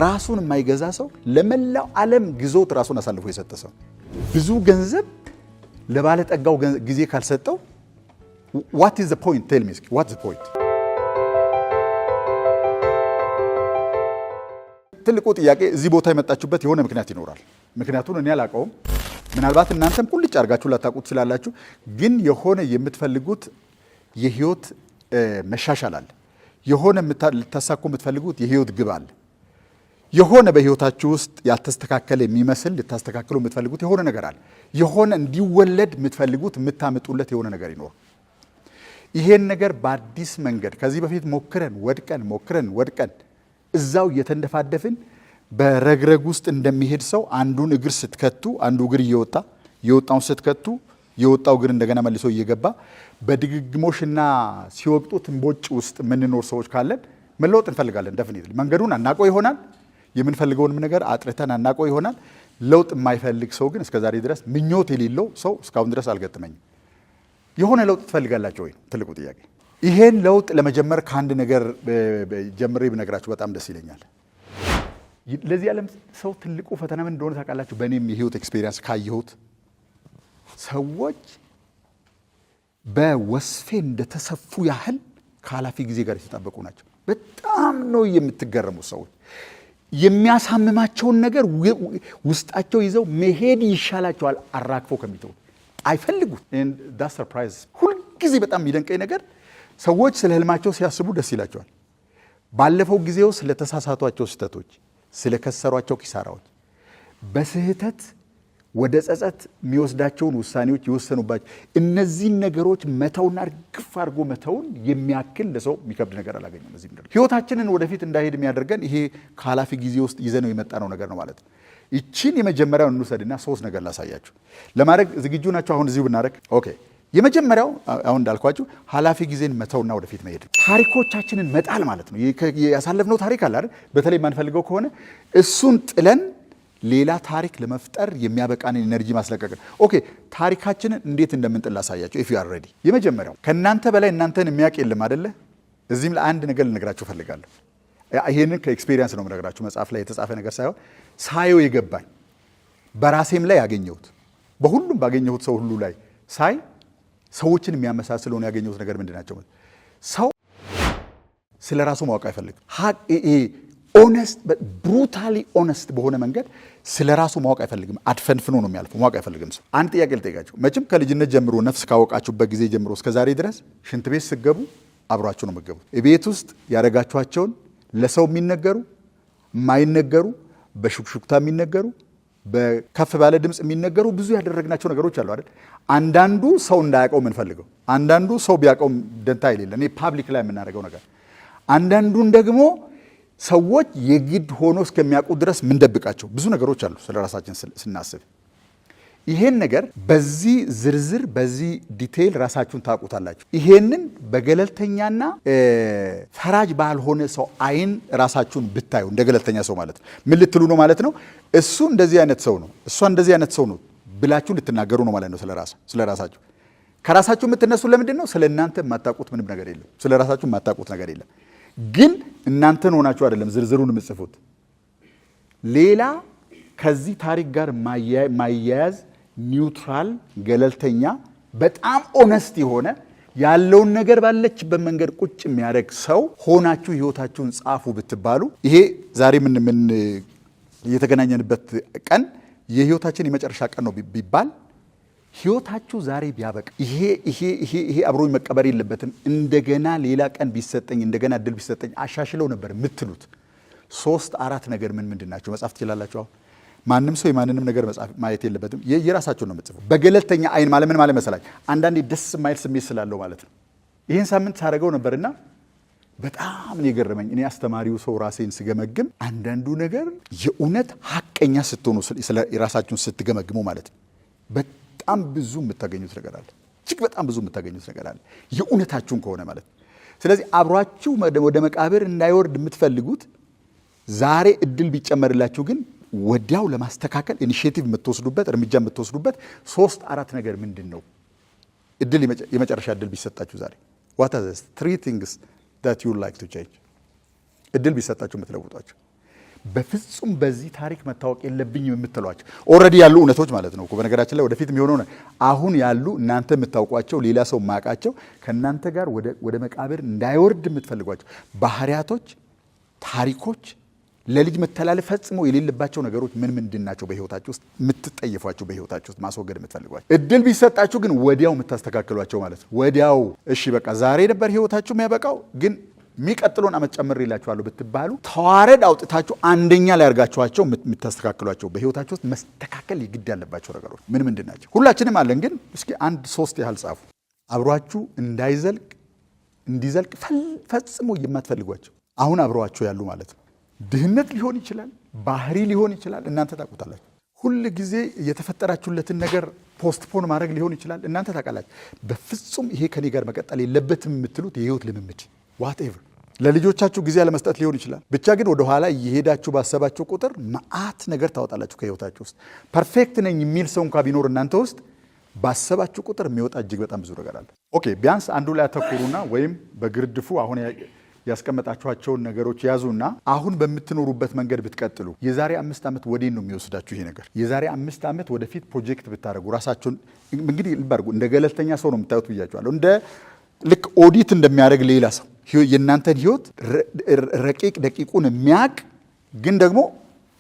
ራሱን የማይገዛ ሰው ለመላው ዓለም ግዞት ራሱን አሳልፎ የሰጠ ሰው ብዙ ገንዘብ ለባለጠጋው ጊዜ ካልሰጠው what is the point tell me what's the point ትልቁ ጥያቄ እዚህ ቦታ የመጣችሁበት የሆነ ምክንያት ይኖራል ምክንያቱን እኔ አላቀውም ምናልባት እናንተም ቁልጭ አርጋችሁ ላታቁት ስላላችሁ ግን የሆነ የምትፈልጉት የህይወት መሻሻል አለ የሆነ ልታሳኩ የምትፈልጉት የህይወት ግብ አለ የሆነ በህይወታችሁ ውስጥ ያልተስተካከለ የሚመስል ልታስተካክሉ የምትፈልጉት የሆነ ነገር አለ የሆነ እንዲወለድ የምትፈልጉት የምታመጡለት የሆነ ነገር ይኖር ይሄን ነገር በአዲስ መንገድ ከዚህ በፊት ሞክረን ወድቀን እዛው እየተንደፋደፍን በረግረግ ውስጥ እንደሚሄድ ሰው አንዱን እግር ስትከቱ አንዱ እግር የወጣውን ስትከቱ የወጣው እግር እንደገና መልሶ እየገባ በድግግሞሽና ሲወቅጡት እንቦጭ ውስጥ ምንኖር ሰዎች ካለን መለወጥ እንፈልጋለን definitely መንገዱን አናቆ ይሆናል የምንፈልገውንም ነገር አጥርተን አናቆ ይሆናል ለውጥ የማይፈልግ ሰው ግን እስከዛሬ ድረስ ምኞት የሌለው ሰው እስካሁን ድረስ አልገጠመኝም የሆነ ለውጥ ትፈልጋላችሁ ወይ ትልቁ ጥያቄ ይሄን ለውጥ ለመጀመር ካንድ ነገር ጀምሬ ብነግራችሁ በጣም ደስ ይለኛል ለዚህ ዓለም ሰው ትልቁ ፈተና ምን እንደሆነ ታውቃላችሁ በእኔም የህይወት ኤክስፒሪየንስ ካየሁት ሰዎች በወስፌ እንደተሰፉ ያህል ካላፊ ጊዜ ጋር የተጣበቁ ናቸው በጣም ነው የምትገረሙ ሰዎች የሚያሳምማቸውን ነገር ውስጣቸው ይዘው መሄድ ይሻላቸዋል አራክፎ ከሚተው አይፈልጉት and that surprise ሁሉ ጊዜ በጣም የሚደንቀኝ ነገር ሰዎች ስለ ህልማቸው ሲያስቡ ደስ ይላቸዋል ባለፈው ጊዜው ስለ ተሳሳቷቸው ስህተቶች ስለ ከሰሯቸው ኪሳራዎች በስህተት ወደ ጸጸት የሚወስዳቸውን ውሳኔዎች ይወሰኑባቸው እነዚህ ነገሮች መተውና ግፍ አድርጎ መተውን የሚያክል ለሰው የሚከብድ ነገር አላገኘም እዚህ ምድር ህይወታችንን ወደፊት እንዳይሄድ የሚያደርገን ይሄ ካላፊ ጊዜ ውስጥ ይዘነው የመጣነው ነገር ነው ማለት ነው እቺን የመጀመሪያውን እንውሰድና ሶስት ነገር ላሳያችሁ ለማድረግ ዝግጁ ናችሁ አሁን እዚሁ ብናረግ ኦኬ የመጀመሪያው አሁን እንዳልኳችሁ ሐላፊ ጊዜን መተውና ወደፊት መሄድ ታሪኮቻችንን መጣል ማለት ነው ያሳለፍነው ታሪክ አለ አይደል በተለይ ማንፈልገው ከሆነ እሱን ጥለን ሌላ ታሪክ ለመፍጠር የሚያበቃን ኢነርጂ ማስለቀቅ ኦኬ ታሪካችንን እንዴት እንደምንጥል ላሳያችሁ if you are ready የመጀመሪያው ከናንተ በላይ እናንተን የሚያውቅ የለም አይደለ እዚህም ለአንድ ነገር ልነግራችሁ ፈልጋለሁ ይሄንን ከኤክስፒሪየንስ ነው የምነግራችሁ መጽሐፍ ላይ የተጻፈ ነገር ሳይሆን ሳየው የገባኝ በራሴም ላይ ያገኘሁት በሁሉም ባገኘሁት ሰው ሁሉ ላይ ሳይ ሰዎችን የሚያመሳስለው ነው ያገኘሁት ነገር ምንድናቸው ሰው ስለራሱ ማወቅ አይፈልግም honest but brutally honest በሆነ መንገድ ስለራሱ ማወቅ አይፈልግም አድፈንፍኖ ነው የሚያልፈው ማወቅ አይፈልግም ሰው አንድ ጥያቄ ልጠይቃችሁ መቼም ከልጅነት ጀምሮ ነፍስ ካወቃችሁበት ጊዜ ጀምሮ እስከ ዛሬ ድረስ ሽንት ቤት ስገቡ አብራችሁ ነው መገቡ ቤት ውስጥ ያረጋችኋቸውን ለሰው የሚነገሩ የማይነገሩ በሹክሹክታ የሚነገሩ በከፍ ባለ ድምጽ የሚነገሩ ብዙ ያደረግናቸው ነገሮች አሉ አይደል አንዳንዱ ሰው እንዳያቀው ምን ፈልገው አንዳንዱ ሰው ቢያቀው ደንታ የሌለ እኔ ፓብሊክ ላይ የምናደርገው ነገር አንዳንዱን ደግሞ ሰዎች የግድ ሆኖ እስከሚያውቁ ድረስ ምን ደብቃቸው ብዙ ነገሮች አሉ ስለራሳችን ስናስብ ይሄን ነገር በዚህ ዝርዝር በዚህ ዲቴል ራሳችሁን ታውቁታላችሁ ይሄንን በገለልተኛና ፈራጅ ባልሆነ ሰው አይን ራሳችሁን ብታዩ እንደ ገለልተኛ ሰው ማለት ነው ምን ልትሉ ነው ማለት ነው እሱ እንደዚህ አይነት ሰው ነው እሷ እንደዚህ አይነት ሰው ነው ብላችሁ ልትናገሩ ነው ማለት ነው ስለራሳችሁ ከራሳችሁ የምትነሱ ለምንድን ነው ስለናንተ የማታውቁት ምንም ነገር የለም ስለራሳችሁ የማታውቁት ነገር የለም ግን እናንተን ሆናችሁ አይደለም ዝርዝሩን የምጽፉት ሌላ ከዚህ ታሪክ ጋር ማያያዝ ኒውትራል ገለልተኛ በጣም ኦነስት የሆነ ያለውን ነገር ባለችበት መንገድ ቁጭ የሚያደርግ ሰው ሆናችሁ ህይወታችሁን ጻፉ ብትባሉ ይሄ ዛሬ ምን የተገናኘንበት ቀን የህይወታችን የመጨረሻ ቀን ነው ቢባል ህይወታችሁ ዛሬ ቢያበቃ ይሄ አብሮኝ መቀበር የለበትም እንደገና ሌላ ቀን ቢሰጠኝ እንደገና እድል ቢሰጠኝ አሻሽለው ነበር የምትሉት 3-4 ነገር ምንድናቸው መጻፍ ትችላላችሁ አሁን ማንም ሰው የማንንም ነገር መጻፍ ማየት የለበትም የራሳችሁ ነው የምትጽፉ በገለልተኛ አይን ማለት ምን ማለት መሰላችሁ አንዳንዴ ደስ የማይል ስሜት ስላለው ማለት ነው ይሄን ሳምንት ሳደርገው ነበርና በጣም ነው የገረመኝ እኔ አስተማሪው ሰው ራሴን ስገመግም አንዳንዱ ነገር የእውነት ሐቀኛ ስትሆኑ ራሳችሁን ስትገመግሙ ማለት ነው በጣም ብዙ የምታገኙት ነገር አለ እጅግ በጣም ብዙ የምታገኙት ነገር አለ የእውነታችሁን ከሆነ ማለት ስለዚህ አብራችሁ ወደ መቃብር እንዳይወርድ የምትፈልጉት ዛሬ እድል ቢጨመርላችሁ ግን ወዲያው ለማስተካከል ኢኒሺዬቲቭ የምትወስዱበት እርምጃ የምትወስዱበት 3-4 ነገር ምንድነው እድል የመጨረሻ እድል ቢሰጣችሁ ዛሬ what are the 3 things that you would like to change እድል ቢሰጣችሁ የምትለውጧቸው በፍጹም በዚህ ታሪክ መታወቅ የለብኝም የምትሏቸው ኦልሬዲ ያሉ እውነቶች ማለት ነው። በነገራችን ላይ ወደፊት የሚሆነው አሁን ያሉ እናንተ የምታውቋቸው ሌላ ሰው ማቃቸው ከእናንተ ጋር ወደ መቃብር እንዳይወርድ የምትፈልጓቸው ባህሪያቶች፣ ታሪኮች ለልጅ መተላለፍ ፈጽሞ የሌለባቸው ነገሮች ምን ምንድን ናቸው? በህይወታችሁ ውስጥ የምትጠየፏቸው፣ በህይወታችሁ ውስጥ ማስወገድ የምትፈልጓቸው እድል ቢሰጣችሁ ግን ወዲያው የምታስተካክሏቸው ማለት ነው። ወዲያው እሺ በቃ ዛሬ ነበር ህይወታችሁ የሚያበቃው ግን የሚቀጥለውን ዓመት ጨምሬላችኋለሁ ብትባሉ ተዋረድ አውጥታችሁ አንደኛ ላይ አድርጋችኋቸው የምታስተካክሏቸው በህይወታችሁ ውስጥ መስተካከል ይግድ ያለባቸው ነገሮች ምን ምንድን ናቸው? ሁላችንም አለን፣ ግን እስኪ 1-3 ያህል ጻፉ። አብሯችሁ እንዲዘልቅ ፈጽሞ የማትፈልጓቸው አሁን አብረዋችሁ ያሉ ማለት ነው። ድህነት ሊሆን ይችላል፣ ባህሪ ሊሆን ይችላል፣ እናንተ ታውቁታላችሁ። ሁል ጊዜ የተፈጠራችሁለትን ነገር ፖስትፖን ማድረግ ሊሆን ይችላል፣ እናንተ ታውቃላችሁ። በፍጹም ይሄ ከኔ ጋር መቀጠል የለበትም የምትሉት የህይወት ልምምድ ዋትኤቨር ለልጆቻችሁ ጊዜ አለመስጠት ሊሆን ይችላል። ብቻ ግን ወደ ኋላ እየሄዳችሁ ባሰባችሁ ቁጥር መዓት ነገር ታወጣላችሁ ከህይወታችሁ ውስጥ። ፐርፌክት ነኝ የሚል ሰው እንኳ ቢኖር እናንተ ውስጥ ባሰባችሁ ቁጥር የሚወጣ እጅግ በጣም ብዙ ነገር አለ። ኦኬ ቢያንስ አንዱ ላይ አተኩሩና ወይም በግርድፉ አሁን ያስቀመጣችኋቸውን ነገሮች ያዙና አሁን በምትኖሩበት መንገድ ብትቀጥሉ የዛሬ 5 ዓመት ወዴት ነው የሚወስዳችሁ ይሄ ነገር? የዛሬ 5 ዓመት ወደፊት ፕሮጀክት ብታደርጉ ራሳችሁን እንግዲህ ልባርጉ እንደ ገለልተኛ ሰው ነው የምታዩት ብያችኋለሁ። እንደ ልክ ኦዲት እንደሚያደርግ ሌላ ሰው የእናንተን ህይወት ረቂቅ ደቂቁን የሚያውቅ ግን ደግሞ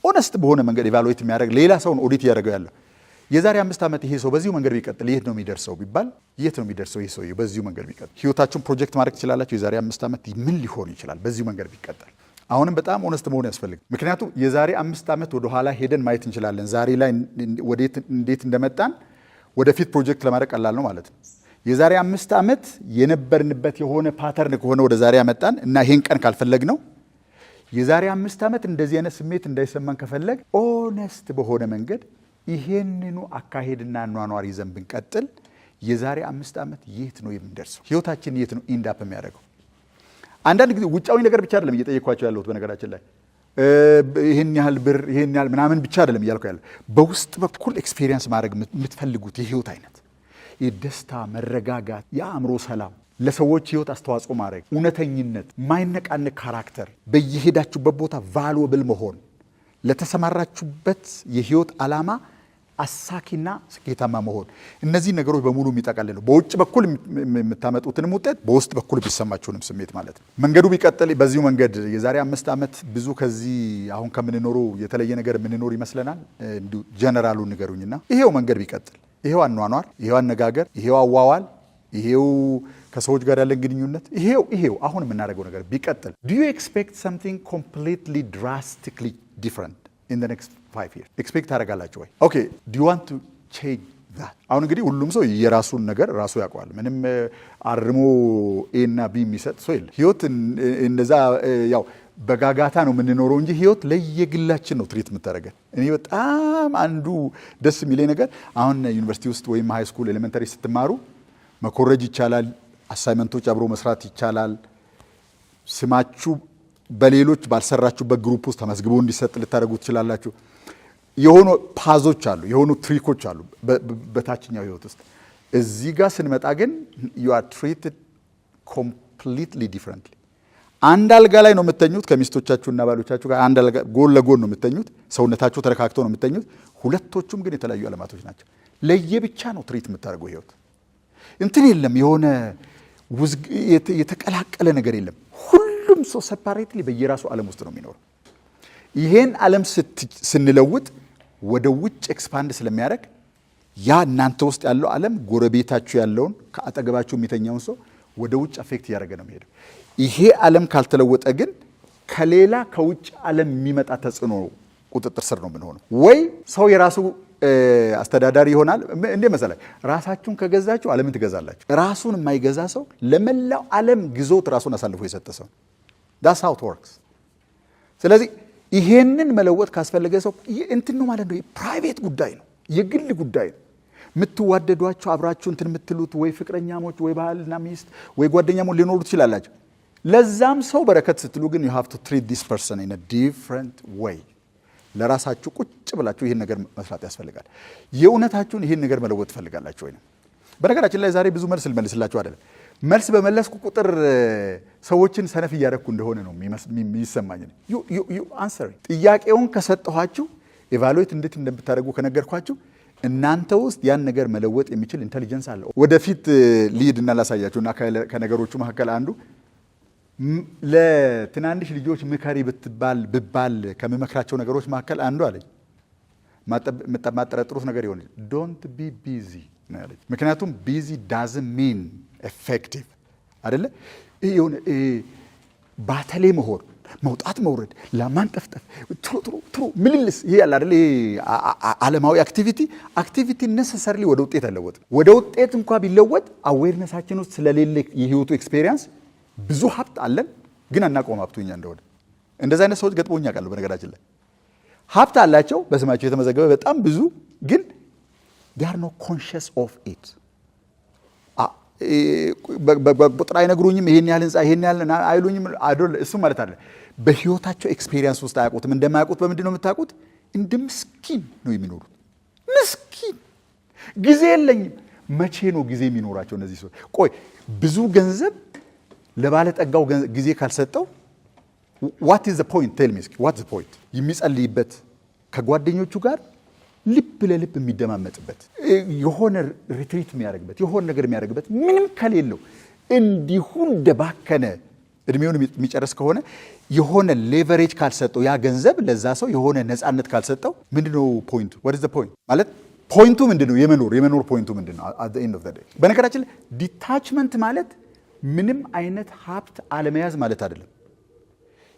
ኦነስት በሆነ መንገድ ኢቫሉዌት የሚያደርግ ሌላ ሰውን ኦዲት እያደረገው ያለው የዛሬ 5 ዓመት ይሄ ሰው በዚሁ መንገድ ቢቀጥል የት ነው የሚደርሰው ቢባል የት ነው የሚደርሰው? ይሄ ሰው በዚሁ መንገድ ቢቀጥል ህይወታችሁን ፕሮጀክት ማድረግ ትችላላችሁ። የዛሬ 5 ዓመት ምን ሊሆን ይችላል በዚሁ መንገድ ቢቀጥል? አሁንም በጣም ኦነስት መሆን ያስፈልግ። ምክንያቱም የዛሬ 5 ዓመት ወደ ኋላ ሄደን ማየት እንችላለን። ዛሬ ላይ እንዴት እንደመጣን ወደፊት ፕሮጀክት ለማድረግ ቀላል ነው ማለት ነው። የዛሬ 5 ዓመት የነበርንበት የሆነ ፓተርን ከሆነ ወደ ዛሬ ያመጣን እና ይሄን ቀን ካልፈለግ ነው የዛሬ 5 ዓመት እንደዚህ አይነት ስሜት እንዳይሰማን ከፈለግ ኦነስት በሆነ መንገድ ይሄንኑ አካሄድና አኗኗር ይዘን ብንቀጥል የዛሬ 5 ዓመት የት ነው የምንደርሰው? ህይወታችን የት ነው ኢንድ አፕ የሚያደርገው? አንዳንድ ጊዜ ውጫዊ ነገር ብቻ አይደለም እየጠየኳቸው ያለሁት። በነገራችን ላይ ይሄን ያህል ብር ይሄን ያህል ምናምን ብቻ አይደለም እያልኩ ያለ በውስጥ በኩል ኤክስፔሪየንስ ማድረግ የምትፈልጉት የህይወት አይነት የደስታ፣ መረጋጋት፣ የአእምሮ ሰላም፣ ለሰዎች ህይወት አስተዋጽኦ ማድረግ፣ እውነተኝነት፣ ማይነቃነቅ ካራክተር፣ በየሄዳችሁበት ቦታ ቫሉብል መሆን፣ ለተሰማራችሁበት የህይወት ዓላማ አሳኪና ስኬታማ መሆን፣ እነዚህ ነገሮች በሙሉ የሚጠቃልል ነው። በውጭ በኩል የምታመጡትንም ውጤት በውስጥ በኩል ቢሰማችሁንም ስሜት ማለት ነው። መንገዱ ቢቀጥል በዚሁ መንገድ የዛሬ 5 ዓመት ብዙ ከዚህ አሁን ከምንኖሩ የተለየ ነገር የምንኖር ይመስለናል። እንዲሁ ጀነራሉ ንገሩኝና ይሄው መንገድ ቢቀጥል፣ ይሄው አኗኗር፣ ይሄው አነጋገር፣ ይሄው አዋዋል፣ ይሄው ከሰዎች ጋር ያለን ግንኙነት፣ ይሄው አሁን የምናደርገው ነገር ቢቀጥል do you expect something completely drastically different in the next 5 years? ኤክስፔክት ታደርጋላችሁ ወይ? ኦኬ do you want to change that? አሁን እንግዲህ ሁሉም ሰው የራሱን ነገር ራሱ ያውቀዋል። ምንም አርሞ ኤ እና ቢ የሚሰጥ ሰው የለም። ህይወት እንደዛ ያው በጋጋታ ነው የምንኖረው እንጂ ህይወት ለየግላችን ነው ትሪት የምታደርገን። እኔ በጣም አንዱ ደስ የሚለኝ ነገር አሁን ዩኒቨርሲቲ ውስጥ ወይም ሃይ ስኩል ኤሌመንተሪ ስትማሩ መኮረጅ ይቻላል፣ አሳይመንቶች አብሮ መስራት ይቻላል። ስማችሁ በሌሎች ባልሰራችሁበት ግሩፕ ውስጥ ተመዝግቦ እንዲሰጥ ልታደርጉ ትችላላችሁ። የሆኑ ፓዞች አሉ፣ የሆኑ ትሪኮች አሉ በታችኛው ህይወት ውስጥ። እዚህ ጋር ስንመጣ ግን you are treated completely differently። አንድ አልጋ ላይ ነው የምተኙት ከሚስቶቻችሁና ባሎቻችሁ ጋር፣ አንድ አልጋ ጎን ለጎን ነው የምተኙት። ሰውነታችሁ ተረካክቶ ነው የምተኙት። ሁለቶቹም ግን የተለያዩ ዓለማቶች ናቸው። ለየብቻ ነው ትሪት የምታደርገው ህይወት። እንትን የለም፣ የሆነ የተቀላቀለ ነገር የለም። ሁሉም ሰው ሰፓሬትሊ በየራሱ ዓለም ውስጥ ነው የሚኖረው። ይሄን ዓለም ስንለውጥ ወደ ውጭ ኤክስፓንድ ስለሚያደርግ ያ እናንተ ውስጥ ያለው ዓለም ጎረቤታችሁ ያለውን ከአጠገባችሁ የሚተኛውን ሰው ወደ ውጭ አፌክት እያደረገ ነው የሚሄደው። ይሄ ዓለም ካልተለወጠ ግን ከሌላ ከውጭ ዓለም የሚመጣ ተጽዕኖ ቁጥጥር ስር ነው የምንሆነው። ወይ ሰው የራሱ አስተዳዳሪ ይሆናል። እንዴ መሰለህ፣ ራሳችሁን ከገዛችሁ ዓለምን ትገዛላችሁ። ራሱን የማይገዛ ሰው ለመላው ዓለም ግዞት ራሱን አሳልፎ የሰጠ ሰው that's how it works። ስለዚህ ይሄንን መለወጥ ካስፈለገ ሰው እንትን ነው ማለት ነው። የፕራይቬት ጉዳይ ነው፣ የግል ጉዳይ ነው። የምትዋደዷቸው አብራችሁ እንትን የምትሉት ወይ ፍቅረኛሞች ወይ ባልና ሚስት ወይ ጓደኛሞች ሊኖሩ ትችላላችሁ። ለዛም ሰው በረከት ስትሉ ግን you have to treat this person in a different way። ለራሳችሁ ቁጭ ብላችሁ ይሄን ነገር መስራት ያስፈልጋል። የእውነታችሁን ይሄን ነገር መለወጥ ትፈልጋላችሁ ወይ? በነገራችን ላይ ዛሬ ብዙ መልስ ልመልስላችሁ አይደለም። መልስ በመለስኩ ቁጥር ሰዎችን ሰነፍ እያደረኩ እንደሆነ ነው የሚሰማኝ። ዩ አንሰር ጥያቄውን ከሰጠኋችሁ ኤቫሉዌት እንዴት እንደምታደርጉ ከነገርኳችሁ እናንተ ውስጥ ያን ነገር መለወጥ የሚችል ኢንተሊጀንስ አለ። ወደፊት ሊድና ላሳያችሁና ከነገሮቹ መካከል አንዱ ለትናንሽ ልጆች ምከሪ ብባል ከመመክራቸው ነገሮች መካከል አንዱ አለኝ ማጠረጥሩት ነገር ይሆን ዶንት ቢ ቢዚ ነው ያለኝ። ምክንያቱም ቢዚ ዳዝንት ሚን ኤፌክቲቭ አይደለ? ይሄ ባተሌ መሆን መውጣት መውረድ ለማንጠፍጠፍ ትሩ ምልልስ ይሄ ያለ አይደለ? ዓለማዊ አክቲቪቲ ነሰሰርሊ ወደ ውጤት አለወጥ ወደ ውጤት እንኳን ቢለወጥ አዌርነሳችን ውስጥ ስለሌለ የህይወቱ ኤክስፒሪየንስ ብዙ ሀብት አለን ግን አናውቀውም ሀብቱኛ እንደሆነ። እንደዛ አይነት ሰዎች ገጥሞኛ ቃሉ በነገራችን ላይ ሀብት አላቸው በስማቸው የተመዘገበ በጣም ብዙ ግን they are not conscious of it። በቁጥር አይነግሩኝም ይሄን ያህል ህንጻ ይሄን ያህል አይሉኝም አይደል? እሱ ማለት አይደል። በህይወታቸው ኤክስፒሪየንስ ውስጥ አያውቁትም። እንደማያውቁት በምንድን ነው የምታውቁት? እንደ ምስኪን ነው የሚኖሩት። ምስኪን ጊዜ የለኝም። መቼ ነው ጊዜ የሚኖራቸው እነዚህ ሰዎች? ቆይ ብዙ ገንዘብ ለባለጠጋው ጊዜ ካልሰጠው what is the point? tell me what's the point? የሚጸልይበት ከጓደኞቹ ጋር ልብ ለልብ የሚደማመጥበት የሆነ ሪትሪት የሚያደርግበት የሆነ ነገር የሚያደርግበት ምንም ከሌለው እንዲሁ እንደባከነ እድሜውን የሚጨርስ ከሆነ የሆነ ሌቨሬጅ ካልሰጠው ያ ገንዘብ ለዛ ሰው የሆነ ነፃነት ካልሰጠው ምንድነው ፖይንቱ? what is the point? ማለት ፖይንቱ ምንድነው? የመኖር ፖይንቱ ምንድነው? at the end of the day በነገራችን ላይ ዲታችመንት ማለት ምንም አይነት ሀብት አለመያዝ ማለት አይደለም።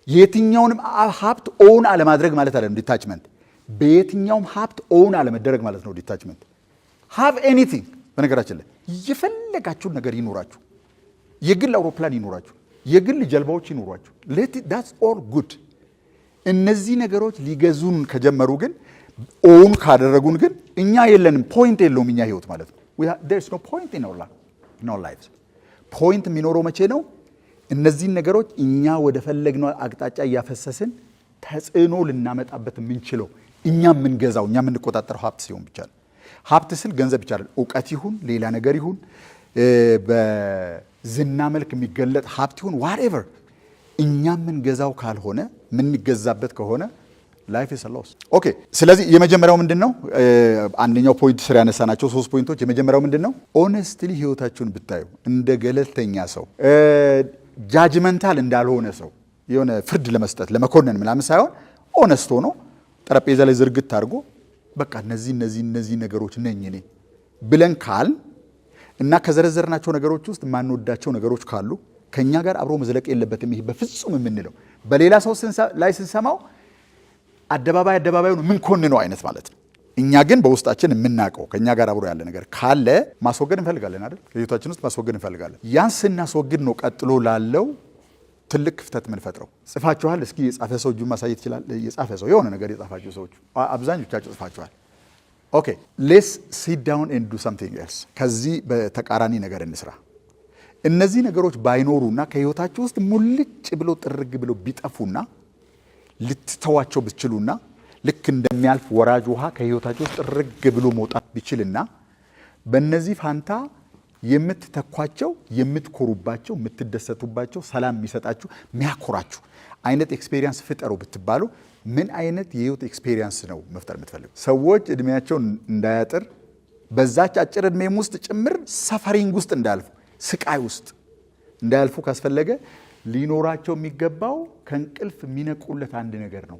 የትኛውንም ሀብት ኦውን አለማድረግ ማለት አይደለም ዲታችመንት። በየትኛውም ሀብት ኦውን አለመደረግ ማለት ነው ዲታችመንት። ሃቭ ኤኒቲንግ በነገራችን ላይ የፈለጋችሁን ነገር ይኖራችሁ፣ የግል አውሮፕላን ይኖራችሁ፣ የግል ጀልባዎች ይኖራችሁ፣ that's all good። እነዚህ ነገሮች ሊገዙን ከጀመሩ ግን ኦውን ካደረጉን ግን እኛ የለንም፣ ፖይንት የለውም እኛ ህይወት ማለት ነው። there is no point in our lives። ፖይንት የሚኖረው መቼ ነው? እነዚህን ነገሮች እኛ ወደ ፈለግነው አቅጣጫ እያፈሰስን ተጽዕኖ ልናመጣበት የምንችለው እኛ የምንገዛው እኛ የምንቆጣጠረው ሀብት ሲሆን ብቻ ነው። ሀብት ስል ገንዘብ ብቻ አይደለም፣ እውቀት ይሁን ሌላ ነገር ይሁን በዝና መልክ የሚገለጥ ሀብት ይሁን whatever እኛ የምንገዛው ካልሆነ የምንገዛበት ከሆነ ላይፍ ኢዝ ሎስ። ኦኬ ስለዚህ የመጀመሪያው ምንድነው? አንደኛው ፖይንት ስር ያነሳናቸው 3 ፖይንቶች። የመጀመሪያው ምንድነው? ኦነስትሊ ህይወታችሁን ብታዩ እንደ ገለልተኛ ሰው ጃጅመንታል እንዳልሆነ ሰው የሆነ ፍርድ ለመስጠት ለመኮነን ምናምን ሳይሆን ኦነስት ሆኖ ጠረጴዛ ላይ ዝርግት አድርጎ በቃ እነዚህ ነገሮች ነኝ እኔ ብለን ካል እና ከዘረዘርናቸው ነገሮች ውስጥ ማንወዳቸው ነገሮች ካሉ ከኛ ጋር አብሮ መዝለቅ የለበትም ይሄ በፍጹም የምንለው በሌላ ሰው ላይ ስንሰማው አደባባዩን ምን ኮንነው አይነት ማለት ነው። እኛ ግን በውስጣችን የምናውቀው ከኛ ጋር አብሮ ያለ ነገር ካለ ማስወገድ እንፈልጋለን አይደል? ከህይወታችን ውስጥ ማስወገድ እንፈልጋለን። ያን ስናስወግድ ነው ቀጥሎ ላለው ትልቅ ክፍተት ምን ፈጥረው። ጽፋችኋል? እስኪ የጻፈ ሰው እጁን ማሳየት ይችላል? የጻፈ ሰው የሆነ ነገር የጻፋችሁ ሰዎች አብዛኞቻችሁ ጽፋችኋል። ኦኬ ሌትስ ሲት ዳውን ኤንድ ዱ ሰምቲንግ ኤልስ። ከዚህ በተቃራኒ ነገር እንስራ። እነዚህ ነገሮች ባይኖሩና ከህይወታችሁ ውስጥ ሙልጭ ብሎ ጥርግ ብሎ ቢጠፉና ልትተዋቸው ብትችሉና ልክ እንደሚያልፍ ወራጅ ውሃ ከህይወታችሁ ውስጥ ጥርግ ብሎ መውጣት ቢችልና በእነዚህ ፋንታ የምትተኳቸው የምትኮሩባቸው የምትደሰቱባቸው ሰላም የሚሰጣችሁ የሚያኮራችሁ አይነት ኤክስፔሪየንስ ፍጠሩ ብትባሉ ምን አይነት የህይወት ኤክስፔሪየንስ ነው መፍጠር የምትፈልጉ? ሰዎች እድሜያቸውን እንዳያጥር በዛች አጭር እድሜም ውስጥ ጭምር ሰፈሪንግ ውስጥ እንዳያልፉ ስቃይ ውስጥ እንዳያልፉ ካስፈለገ ሊኖራቸው የሚገባው ከእንቅልፍ የሚነቁለት አንድ ነገር ነው።